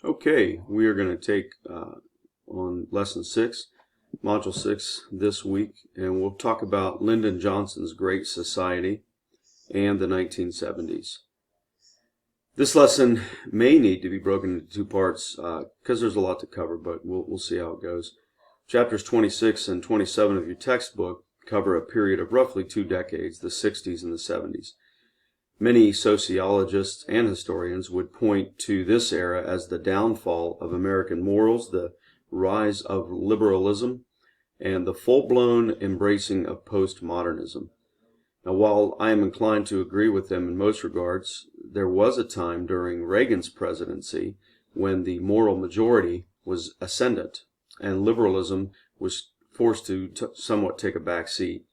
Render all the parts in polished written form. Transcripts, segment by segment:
Okay, we are going to take on Lesson 6, Module 6 this week, and we'll talk about Lyndon Johnson's Great Society and the 1970s. This lesson may need to be broken into two parts because there's a lot to cover, but we'll see how it goes. Chapters 26 and 27 of your textbook cover a period of roughly 2 decades, the 60s and the 70s. Many sociologists and historians would point to this era as the downfall of American morals, the rise of liberalism, and the full-blown embracing of postmodernism. Now, while I am inclined to agree with them in most regards, there was a time during Reagan's presidency when the moral majority was ascendant, and liberalism was forced to somewhat take a back seat.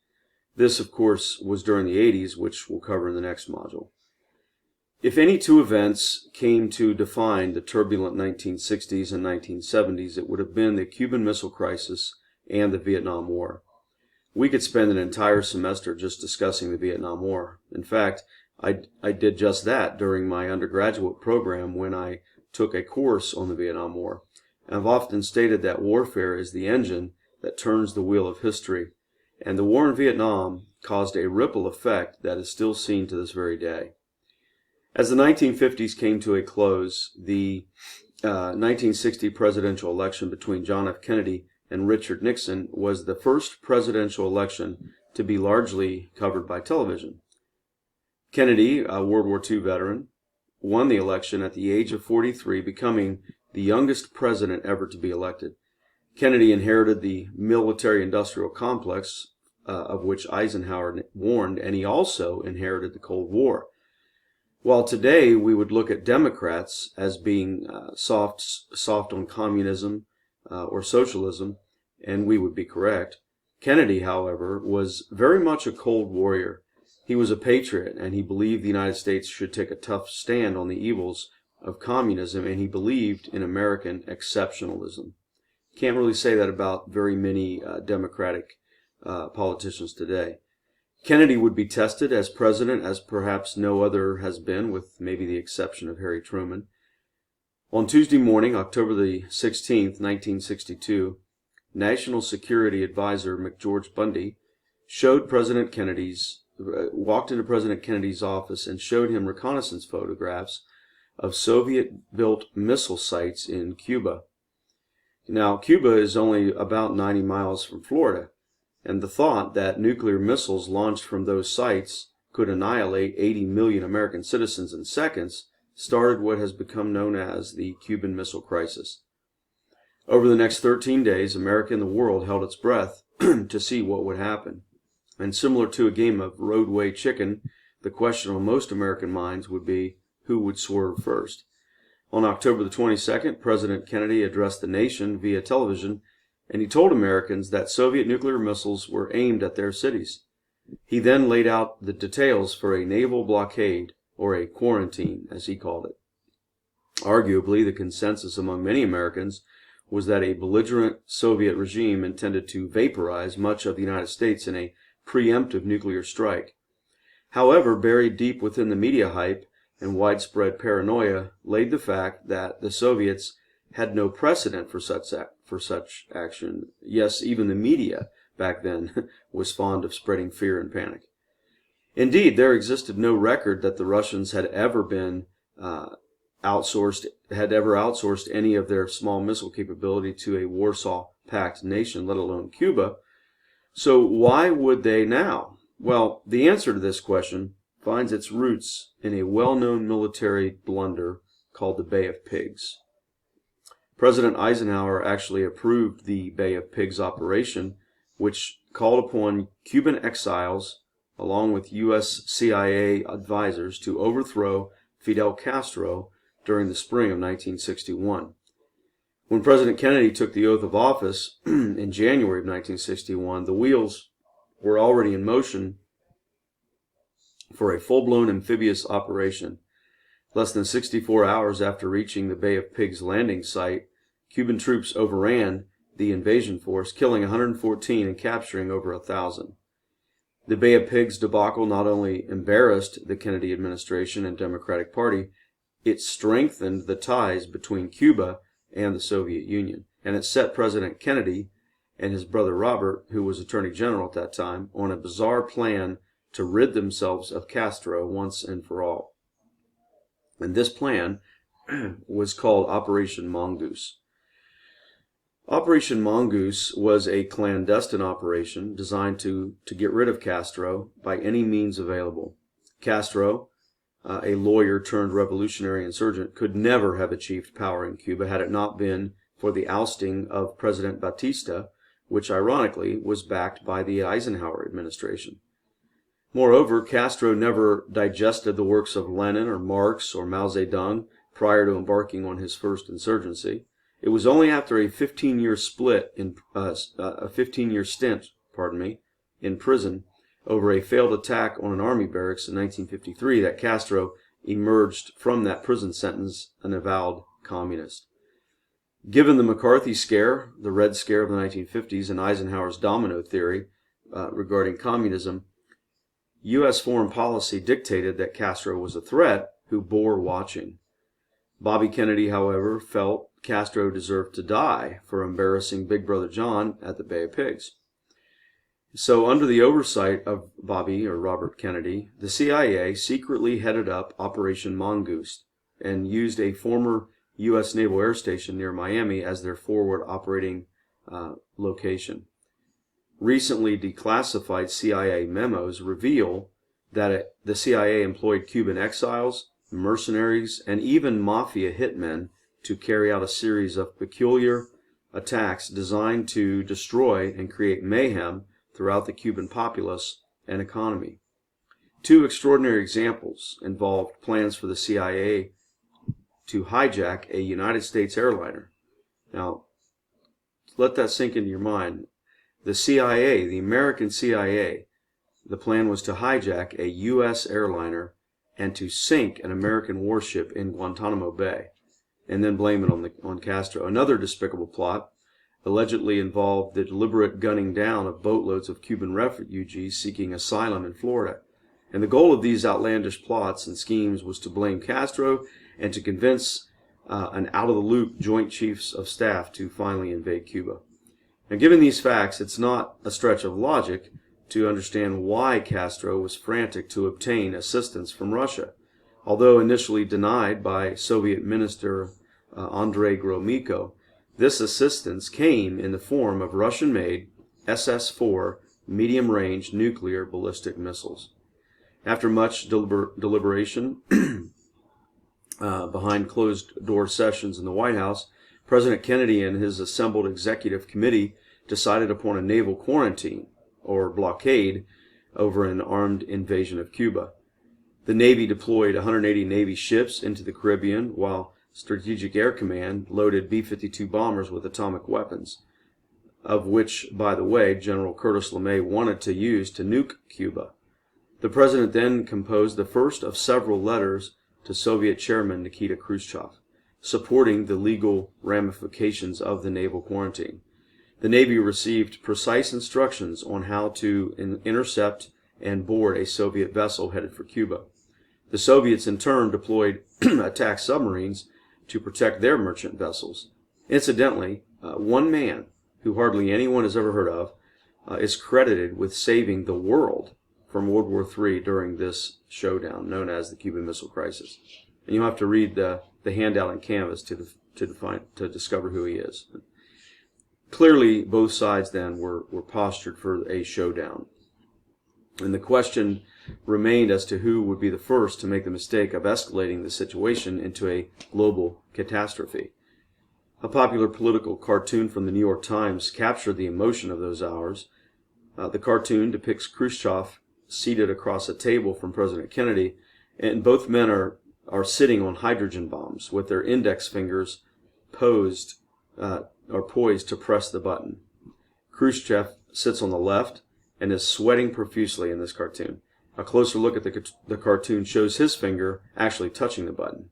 This, of course, was during the 80s, which we'll cover in the next module. If any two events came to define the turbulent 1960s and 1970s, it would have been the Cuban Missile Crisis and the Vietnam War. We could spend an entire semester just discussing the Vietnam War. In fact, I did just that during my undergraduate program when I took a course on the Vietnam War. I've often stated that warfare is the engine that turns the wheel of history. And the war in Vietnam caused a ripple effect that is still seen to this very day. As the 1950s came to a close, the 1960 presidential election between John F. Kennedy and Richard Nixon was the first presidential election to be largely covered by television. Kennedy, a World War II veteran, won the election at the age of 43, becoming the youngest president ever to be elected. Kennedy inherited the military-industrial complex of which Eisenhower warned, and he also inherited the Cold War. While today we would look at Democrats as being soft on communism or socialism, and we would be correct, Kennedy, however, was very much a Cold Warrior. He was a patriot, and he believed the United States should take a tough stand on the evils of communism, and he believed in American exceptionalism. Can't really say that about very many Democratic politicians today. Kennedy would be tested as president as perhaps no other has been, with maybe the exception of Harry Truman. On Tuesday morning, October the 16th, 1962, National Security Advisor McGeorge Bundy walked into President Kennedy's office and showed him reconnaissance photographs of Soviet-built missile sites in Cuba. Now, Cuba is only about 90 miles from Florida, and the thought that nuclear missiles launched from those sites could annihilate 80 million American citizens in seconds started what has become known as the Cuban Missile Crisis. Over the next 13 days, America and the world held its breath to see what would happen. And similar to a game of roadway chicken, the question on most American minds would be, who would swerve first? On October the 22nd, President Kennedy addressed the nation via television, and he told Americans that Soviet nuclear missiles were aimed at their cities. He then laid out the details for a naval blockade, or a quarantine, as he called it. Arguably, the consensus among many Americans was that a belligerent Soviet regime intended to vaporize much of the United States in a preemptive nuclear strike. However, buried deep within the media hype and widespread paranoia laid the fact that the Soviets had no precedent for such action. Yes, even the media back then was fond of spreading fear and panic. Indeed, there existed no record that the Russians had ever outsourced any of their small missile capability to a Warsaw Pact nation, let alone Cuba. So why would they now? Well, the answer to this question finds its roots in a well-known military blunder called the Bay of Pigs. President Eisenhower actually approved the Bay of Pigs operation, which called upon Cuban exiles, along with U.S. CIA advisors, to overthrow Fidel Castro during the spring of 1961. When President Kennedy took the oath of office in January of 1961, the wheels were already in motion for a full-blown amphibious operation. Less than 64 hours after reaching the Bay of Pigs landing site, Cuban troops overran the invasion force, killing 114 and capturing over 1,000. The Bay of Pigs debacle not only embarrassed the Kennedy administration and Democratic Party, it strengthened the ties between Cuba and the Soviet Union, and it set President Kennedy and his brother Robert, who was Attorney General at that time, on a bizarre plan to rid themselves of Castro once and for all. And this plan was called Operation Mongoose. Operation Mongoose was a clandestine operation designed to get rid of Castro by any means available. Castro, a lawyer turned revolutionary insurgent, could never have achieved power in Cuba had it not been for the ousting of President Batista, which ironically was backed by the Eisenhower administration. Moreover, Castro never digested the works of Lenin or Marx or Mao Zedong prior to embarking on his first insurgency. It was only after a 15-year stint, in prison over a failed attack on an army barracks in 1953 that Castro emerged from that prison sentence an avowed communist. Given the McCarthy scare, the Red Scare of the 1950s, and Eisenhower's domino theory regarding communism, U.S. foreign policy dictated that Castro was a threat who bore watching. Bobby Kennedy, however, felt Castro deserved to die for embarrassing Big Brother John at the Bay of Pigs. So, under the oversight of Bobby or Robert Kennedy, the CIA secretly headed up Operation Mongoose and used a former U.S. Naval Air Station near Miami as their forward operating location. Recently declassified CIA memos reveal that the CIA employed Cuban exiles, mercenaries, and even mafia hitmen to carry out a series of peculiar attacks designed to destroy and create mayhem throughout the Cuban populace and economy. Two extraordinary examples involved plans for the CIA to hijack a United States airliner. Now, let that sink into your mind. The CIA, the American CIA, the plan was to hijack a U.S. airliner and to sink an American warship in Guantanamo Bay, and then blame it on Castro. Another despicable plot allegedly involved the deliberate gunning down of boatloads of Cuban refugees seeking asylum in Florida. And the goal of these outlandish plots and schemes was to blame Castro and to convince an out-of-the-loop Joint Chiefs of Staff to finally invade Cuba. Now, given these facts, it's not a stretch of logic to understand why Castro was frantic to obtain assistance from Russia. Although initially denied by Soviet Minister Andrei Gromyko, this assistance came in the form of Russian-made SS-4 medium-range nuclear ballistic missiles. After much deliberation behind closed-door sessions in the White House, President Kennedy and his assembled executive committee decided upon a naval quarantine, or blockade, over an armed invasion of Cuba. The Navy deployed 180 Navy ships into the Caribbean, while Strategic Air Command loaded B-52 bombers with atomic weapons, of which, by the way, General Curtis LeMay wanted to use to nuke Cuba. The President then composed the first of several letters to Soviet Chairman Nikita Khrushchev, supporting the legal ramifications of the naval quarantine. The Navy received precise instructions on how to intercept and board a Soviet vessel headed for Cuba. The Soviets in turn deployed attack submarines to protect their merchant vessels. Incidentally, one man, who hardly anyone has ever heard of, is credited with saving the world from World War III during this showdown, known as the Cuban Missile Crisis. And you'll have to read the handout on Canvas to discover who he is. Clearly, both sides then were postured for a showdown. And the question remained as to who would be the first to make the mistake of escalating the situation into a global catastrophe. A popular political cartoon from the New York Times captured the emotion of those hours. The cartoon depicts Khrushchev seated across a table from President Kennedy, and both men are sitting on hydrogen bombs with their index fingers poised to press the button. Khrushchev sits on the left and is sweating profusely in this cartoon. A closer look at the cartoon shows his finger actually touching the button.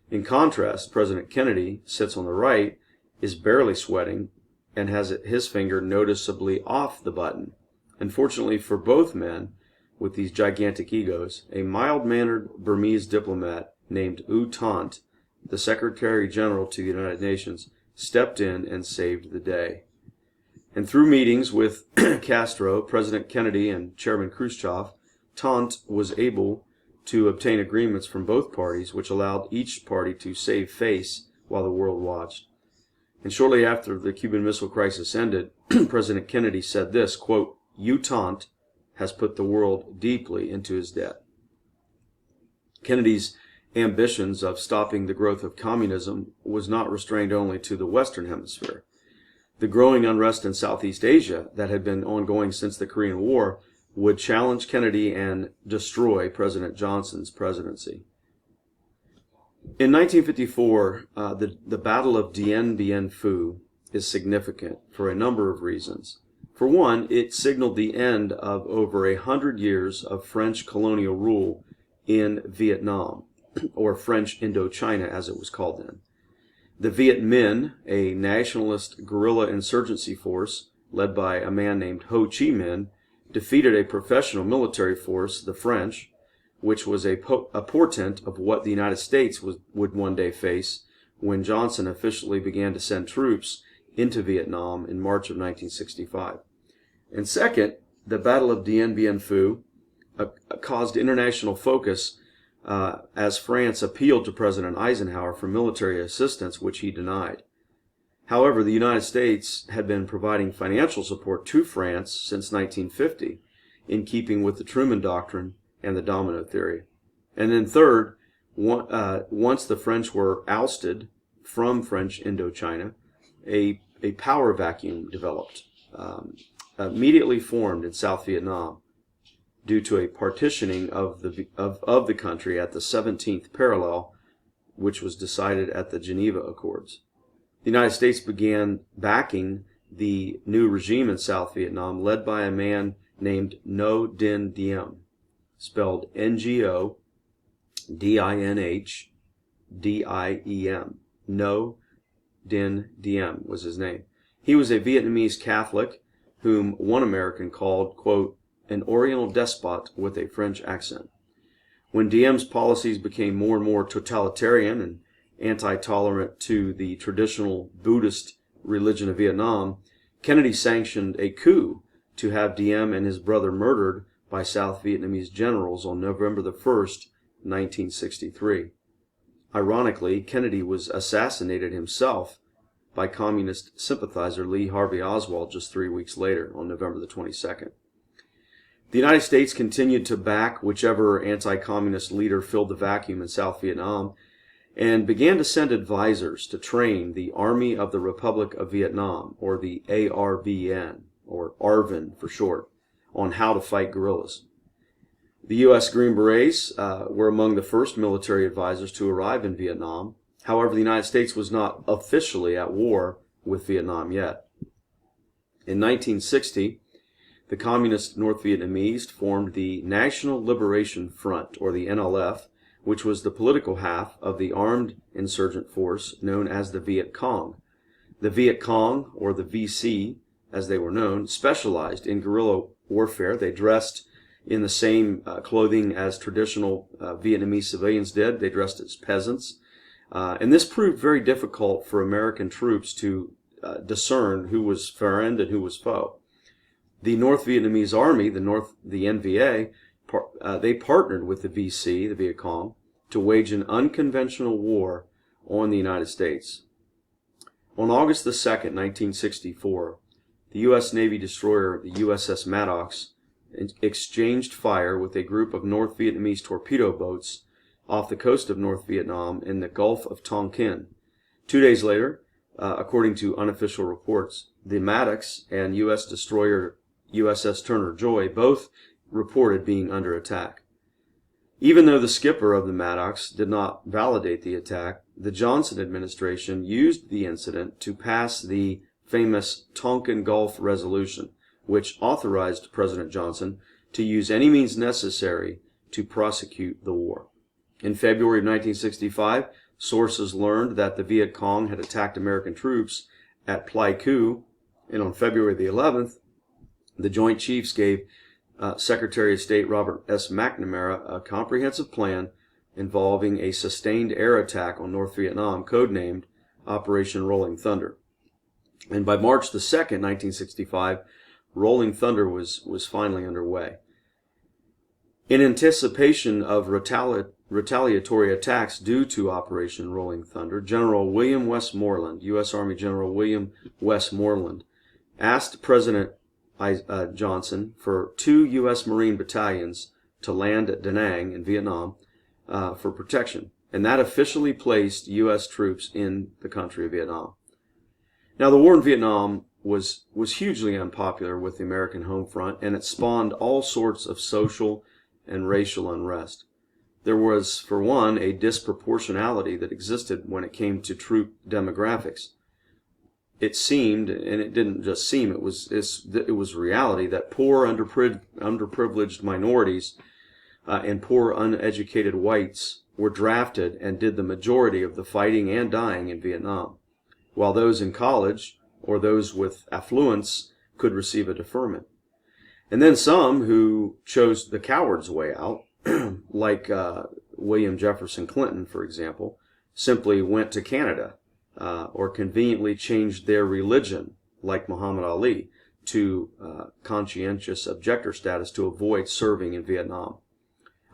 In contrast, President Kennedy sits on the right, is barely sweating, and has his finger noticeably off the button. Unfortunately for both men with these gigantic egos, a mild-mannered Burmese diplomat named U Thant, the Secretary General to the United Nations, stepped in and saved the day. And through meetings with Castro, President Kennedy, and Chairman Khrushchev, Thant was able to obtain agreements from both parties, which allowed each party to save face while the world watched. And shortly after the Cuban Missile Crisis ended, President Kennedy said this, quote, "U Thant has put the world deeply into his debt." Kennedy's ambitions of stopping the growth of communism was not restrained only to the Western Hemisphere. The growing unrest in Southeast Asia that had been ongoing since the Korean War would challenge Kennedy and destroy President Johnson's presidency. In 1954, the Battle of Dien Bien Phu is significant for a number of reasons. For one, it signaled the end of over 100 years of French colonial rule in Vietnam, or French Indochina as it was called then. The Viet Minh, a nationalist guerrilla insurgency force led by a man named Ho Chi Minh, defeated a professional military force, the French, which was a portent of what the United States would one day face when Johnson officially began to send troops into Vietnam in March of 1965. And second, the Battle of Dien Bien Phu caused international focus as France appealed to President Eisenhower for military assistance, which he denied. However, the United States had been providing financial support to France since 1950, in keeping with the Truman Doctrine and the domino theory. And then third, once the French were ousted from French Indochina, a power vacuum developed, immediately formed in South Vietnam due to a partitioning of the country at the 17th parallel, which was decided at the Geneva Accords. The United States began backing the new regime in South Vietnam, led by a man named Ngo Dinh Diem, spelled Ngo Dinhdiem. Ngo Dinh Diem was his name. He was a Vietnamese Catholic whom one American called, quote, an Oriental despot with a French accent. When Diem's policies became more and more totalitarian and anti-tolerant to the traditional Buddhist religion of Vietnam, Kennedy sanctioned a coup to have Diem and his brother murdered by South Vietnamese generals on November the 1st, 1963. Ironically, Kennedy was assassinated himself by communist sympathizer Lee Harvey Oswald just 3 weeks later on November the 22nd. The United States continued to back whichever anti-communist leader filled the vacuum in South Vietnam and began to send advisors to train the Army of the Republic of Vietnam, or the ARVN, or ARVN for short, on how to fight guerrillas. The U.S. Green Berets were among the first military advisors to arrive in Vietnam. However, the United States was not officially at war with Vietnam yet. In 1960, the Communist North Vietnamese formed the National Liberation Front, or the NLF, which was the political half of the armed insurgent force known as the Viet Cong. The Viet Cong, or the VC, as they were known, specialized in guerrilla warfare. They dressed in the same clothing as traditional Vietnamese civilians did. They dressed as peasants. And this proved very difficult for American troops to discern who was friend and who was foe. The North Vietnamese Army, the NVA, they partnered with the VC, the Viet Cong, to wage an unconventional war on the United States. On August the 2nd, 1964, the U.S. Navy destroyer, the USS Maddox, exchanged fire with a group of North Vietnamese torpedo boats off the coast of North Vietnam in the Gulf of Tonkin. 2 days later, according to unofficial reports, the Maddox and U.S. destroyer USS Turner Joy both reported being under attack. Even though the skipper of the Maddox did not validate the attack, the Johnson administration used the incident to pass the famous Tonkin Gulf Resolution, which authorized President Johnson to use any means necessary to prosecute the war. In February of 1965, sources learned that the Viet Cong had attacked American troops at Pleiku, and on February the 11th, the Joint Chiefs gave Secretary of State Robert S. McNamara a comprehensive plan involving a sustained air attack on North Vietnam, codenamed Operation Rolling Thunder. And by March the 2nd, 1965, Rolling Thunder was finally underway. In anticipation of retaliatory attacks due to Operation Rolling Thunder, General William Westmoreland, U.S. Army General William Westmoreland, asked President Johnson for 2 U.S. Marine battalions to land at Da Nang in Vietnam for protection, and that officially placed U.S. troops in the country of Vietnam. Now, the war in Vietnam was hugely unpopular with the American home front, and it spawned all sorts of social and racial unrest. There was, for one, a disproportionality that existed when it came to troop demographics. It seemed, and it didn't just seem, it was reality, that poor, underprivileged minorities and poor, uneducated whites were drafted and did the majority of the fighting and dying in Vietnam, while those in college or those with affluence could receive a deferment. And then some who chose the coward's way out, like William Jefferson Clinton, for example, simply went to Canada or conveniently changed their religion, like Muhammad Ali, to conscientious objector status to avoid serving in Vietnam.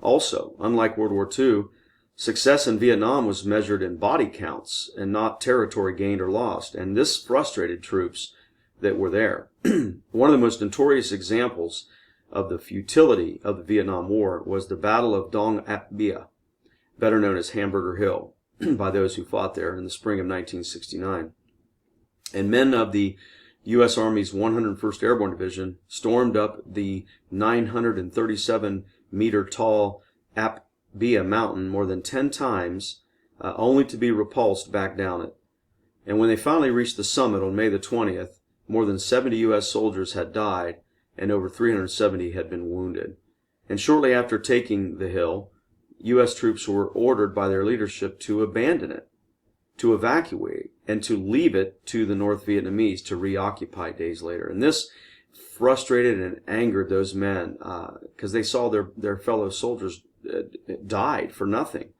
Also, unlike World War II, success in Vietnam was measured in body counts and not territory gained or lost, and this frustrated troops that were there. One of the most notorious examples of the futility of the Vietnam War was the Battle of Dong Ap Bia, better known as Hamburger Hill, by those who fought there in the spring of 1969. And men of the U.S. Army's 101st Airborne Division stormed up the 937-meter tall Ap Bia mountain more than 10 times, only to be repulsed back down it. And when they finally reached the summit on May the 20th, more than 70 U.S. soldiers had died and over 370 had been wounded. And shortly after taking the hill, U.S. troops were ordered by their leadership to abandon it, to evacuate, and to leave it to the North Vietnamese to reoccupy days later. And this frustrated and angered those men because they saw their fellow soldiers died for nothing.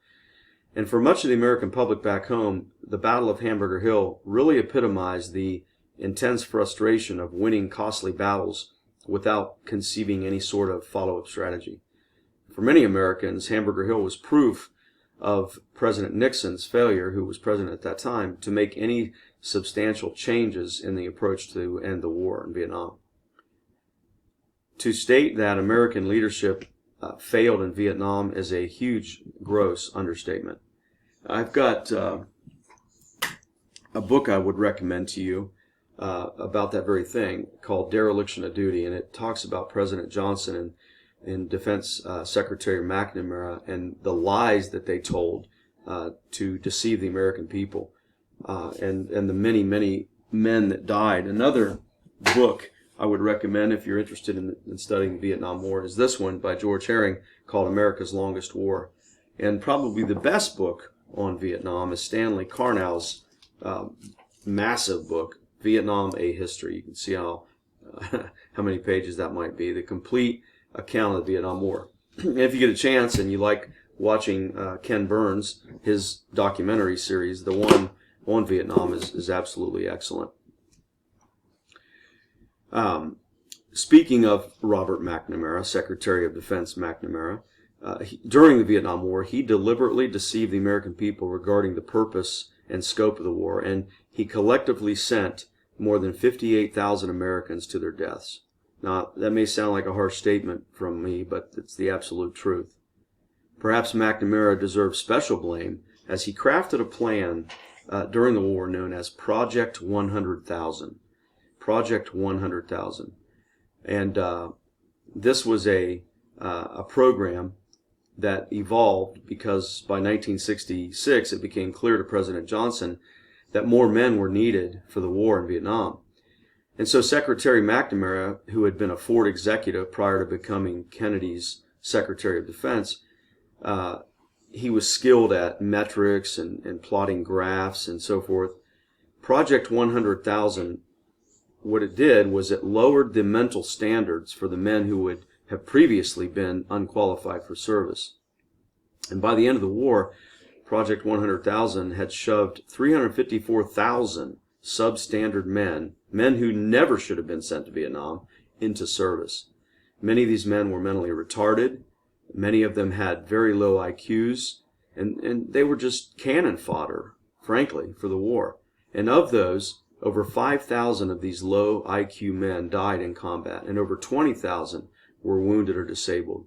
And for much of the American public back home, the Battle of Hamburger Hill really epitomized the intense frustration of winning costly battles without conceiving any sort of follow-up strategy. For many Americans, Hamburger Hill was proof of President Nixon's failure, who was president at that time, to make any substantial changes in the approach to end the war in Vietnam. To state that American leadership failed in Vietnam is a huge, gross understatement. I've got a book I would recommend to you about that very thing called Dereliction of Duty, and it talks about President Johnson and Defense Secretary McNamara and the lies that they told to deceive the American people and the many, many men that died. Another book I would recommend if you're interested in studying the Vietnam War is this one by George Herring called America's Longest War. And probably the best book on Vietnam is Stanley Carnell's massive book, Vietnam, A History. You can see how many pages that might be. The complete account of the Vietnam War. If you get a chance and you like watching Ken Burns, his documentary series, the one on Vietnam is absolutely excellent. Speaking of Robert McNamara, Secretary of Defense McNamara, during the Vietnam War, he deliberately deceived the American people regarding the purpose and scope of the war, and he collectively sent more than 58,000 Americans to their deaths. Now, that may sound like a harsh statement from me, but it's the absolute truth. Perhaps McNamara deserves special blame as he crafted a plan during the war known as Project 100,000. Project 100,000. And this was a program that evolved because by 1966 it became clear to President Johnson that more men were needed for the war in Vietnam. And so Secretary McNamara, who had been a Ford executive prior to becoming Kennedy's Secretary of Defense, he was skilled at metrics and plotting graphs and so forth. Project 100,000, what it did was it lowered the mental standards for the men who would have previously been unqualified for service. And by the end of the war, Project 100,000 had shoved 354,000 substandard men who never should have been sent to Vietnam, into service. Many of these men were mentally retarded. Many of them had very low IQs, and they were just cannon fodder, frankly, for the war. And of those, over 5,000 of these low IQ men died in combat, and over 20,000 were wounded or disabled.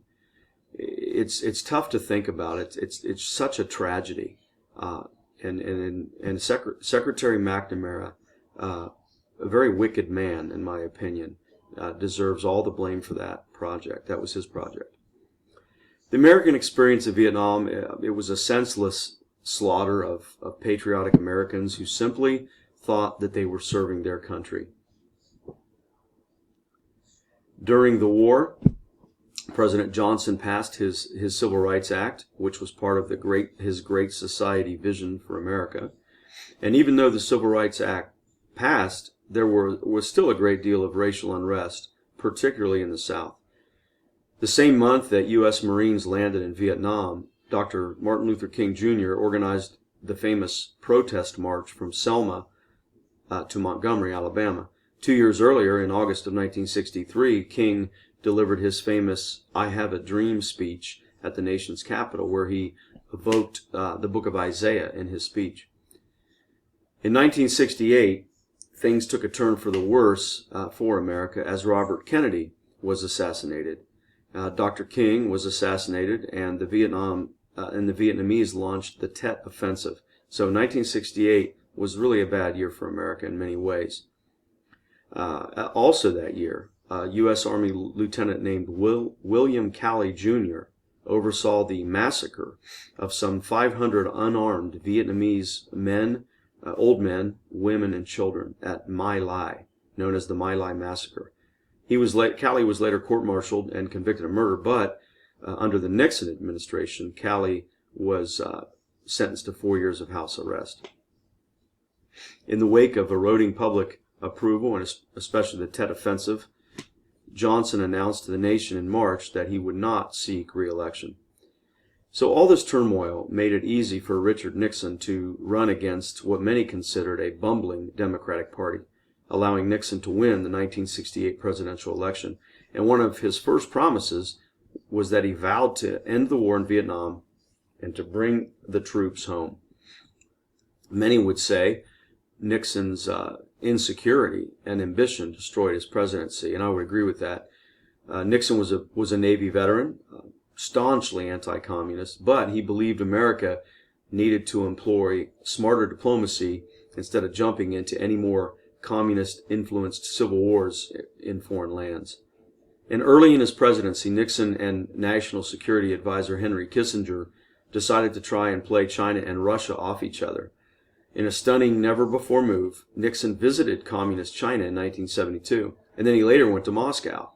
It's tough to think about it. It's such a tragedy. And Secretary McNamara, a very wicked man in my opinion, deserves all the blame for that project. That was his project. The American experience of Vietnam, it was a senseless slaughter of patriotic Americans who simply thought that they were serving their country. During the war, President Johnson passed his Civil Rights Act, which was part of his Great Society vision for America. And even though the Civil Rights Act passed, there was still a great deal of racial unrest, particularly in the South. The same month that U.S. Marines landed in Vietnam, Dr. Martin Luther King Jr. organized the famous protest march from Selma to Montgomery, Alabama. 2 years earlier, in August of 1963, King delivered his famous "I Have a Dream" speech at the nation's capital, where he evoked the book of Isaiah in his speech. In 1968, things took a turn for the worse for America as Robert Kennedy was assassinated. Dr. King was assassinated, and the Vietnamese launched the Tet Offensive. So 1968 was really a bad year for America in many ways. Also that year, a U.S. Army lieutenant named William Calley Jr. oversaw the massacre of some 500 unarmed Vietnamese men, old men, women, and children at My Lai, known as the My Lai Massacre. Calley was later court-martialed and convicted of murder, but under the Nixon administration, Calley was sentenced to 4 years of house arrest. In the wake of eroding public approval, and especially the Tet Offensive, Johnson announced to the nation in March that he would not seek re-election. So all this turmoil made it easy for Richard Nixon to run against what many considered a bumbling Democratic Party, allowing Nixon to win the 1968 presidential election. And one of his first promises was that he vowed to end the war in Vietnam and to bring the troops home. Many would say Nixon's insecurity and ambition destroyed his presidency, and I would agree with that. Nixon was a Navy veteran, staunchly anti-communist, but he believed America needed to employ smarter diplomacy instead of jumping into any more communist-influenced civil wars in foreign lands. And early in his presidency, Nixon and National Security Advisor Henry Kissinger decided to try and play China and Russia off each other. In a stunning, never-before move, Nixon visited communist China in 1972, and then he later went to Moscow.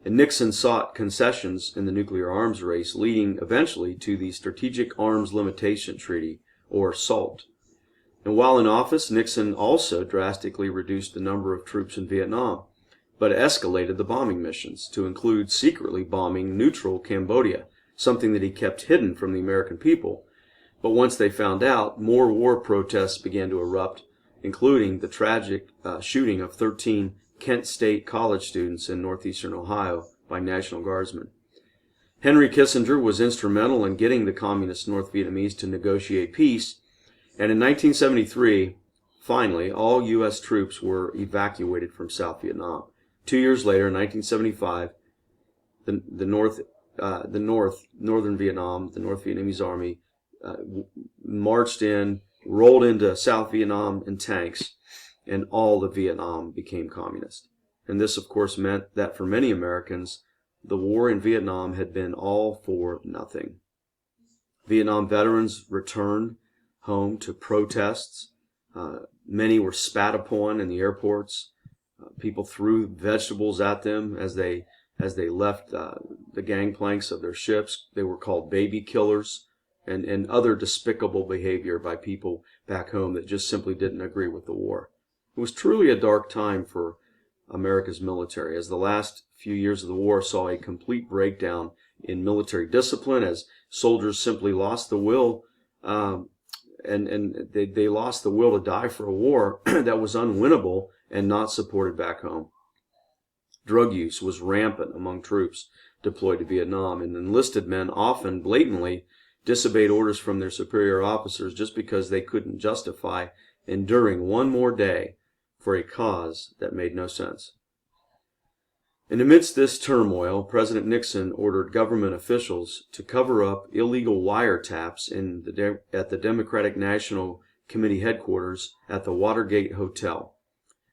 And Nixon sought concessions in the nuclear arms race, leading eventually to the Strategic Arms Limitation Treaty, or SALT. And while in office, Nixon also drastically reduced the number of troops in Vietnam, but escalated the bombing missions to include secretly bombing neutral Cambodia, something that he kept hidden from the American people. But once they found out, more war protests began to erupt, including the tragic shooting of 13 Kent State college students in northeastern Ohio by National Guardsmen. Henry Kissinger was instrumental in getting the communist North Vietnamese to negotiate peace, and in 1973, finally, all U.S. troops were evacuated from South Vietnam. 2 years later, in 1975, Northern Vietnam, the North Vietnamese Army, rolled into South Vietnam in tanks, and all of Vietnam became communist. And this, of course, meant that for many Americans, the war in Vietnam had been all for nothing. Vietnam veterans returned home to protests. Many were spat upon in the airports. People threw vegetables at them as they left the gangplanks of their ships. They were called baby killers, and other despicable behavior by people back home that just simply didn't agree with the war. It was truly a dark time for America's military, as the last few years of the war saw a complete breakdown in military discipline, as soldiers simply lost the will, and they lost the will to die for a war that was unwinnable and not supported back home. Drug use was rampant among troops deployed to Vietnam, and enlisted men often blatantly disobeyed orders from their superior officers just because they couldn't justify enduring one more day for a cause that made no sense. And amidst this turmoil, President Nixon ordered government officials to cover up illegal wiretaps at the Democratic National Committee headquarters at the Watergate Hotel.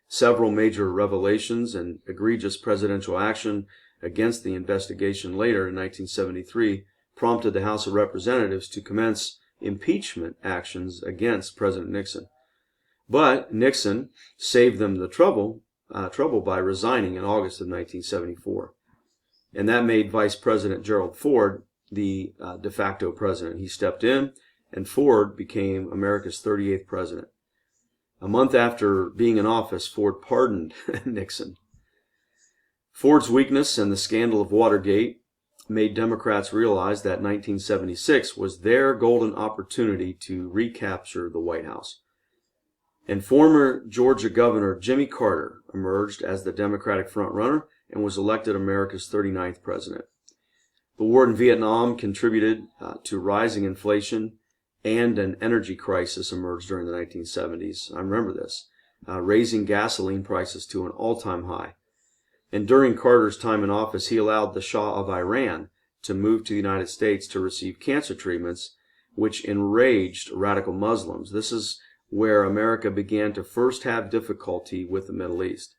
Several major revelations and egregious presidential action against the investigation later in 1973 prompted the House of Representatives to commence impeachment actions against President Nixon. But Nixon saved them the trouble by resigning in August of 1974. And that made Vice President Gerald Ford the de facto president. He stepped in, and Ford became America's 38th president. A month after being in office, Ford pardoned Nixon. Ford's weakness and the scandal of Watergate made Democrats realize that 1976 was their golden opportunity to recapture the White House. And former Georgia Governor Jimmy Carter emerged as the Democratic frontrunner and was elected America's 39th president. The war in Vietnam contributed to rising inflation, and an energy crisis emerged during the 1970s. I remember this, raising gasoline prices to an all-time high. And during Carter's time in office, he allowed the Shah of Iran to move to the United States to receive cancer treatments, which enraged radical Muslims. This is where America began to first have difficulty with the Middle East.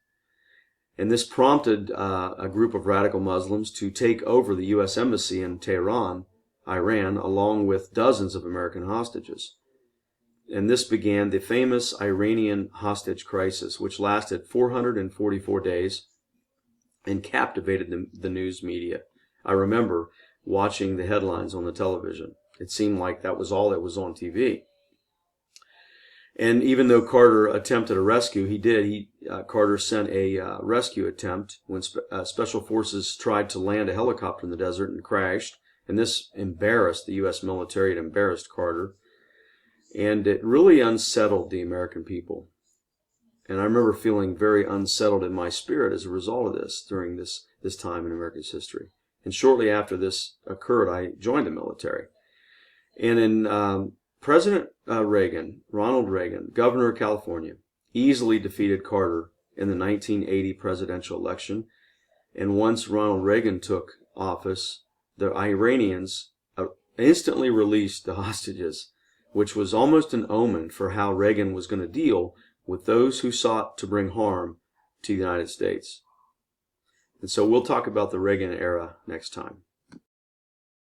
And this prompted a group of radical Muslims to take over the U.S. Embassy in Tehran, Iran, along with dozens of American hostages. And this began the famous Iranian hostage crisis, which lasted 444 days and captivated the news media. I remember watching the headlines on the television. It seemed like that was all that was on TV. And even though Carter attempted a rescue, Carter sent a rescue attempt when special forces tried to land a helicopter in the desert and crashed. And this embarrassed the U.S. military. It embarrassed Carter. And it really unsettled the American people. And I remember feeling very unsettled in my spirit as a result of this during this time in America's history. And shortly after this occurred, I joined the military. And in President Ronald Reagan, governor of California, easily defeated Carter in the 1980 presidential election. And once Ronald Reagan took office, the Iranians instantly released the hostages, which was almost an omen for how Reagan was going to deal with those who sought to bring harm to the United States. And so we'll talk about the Reagan era next time.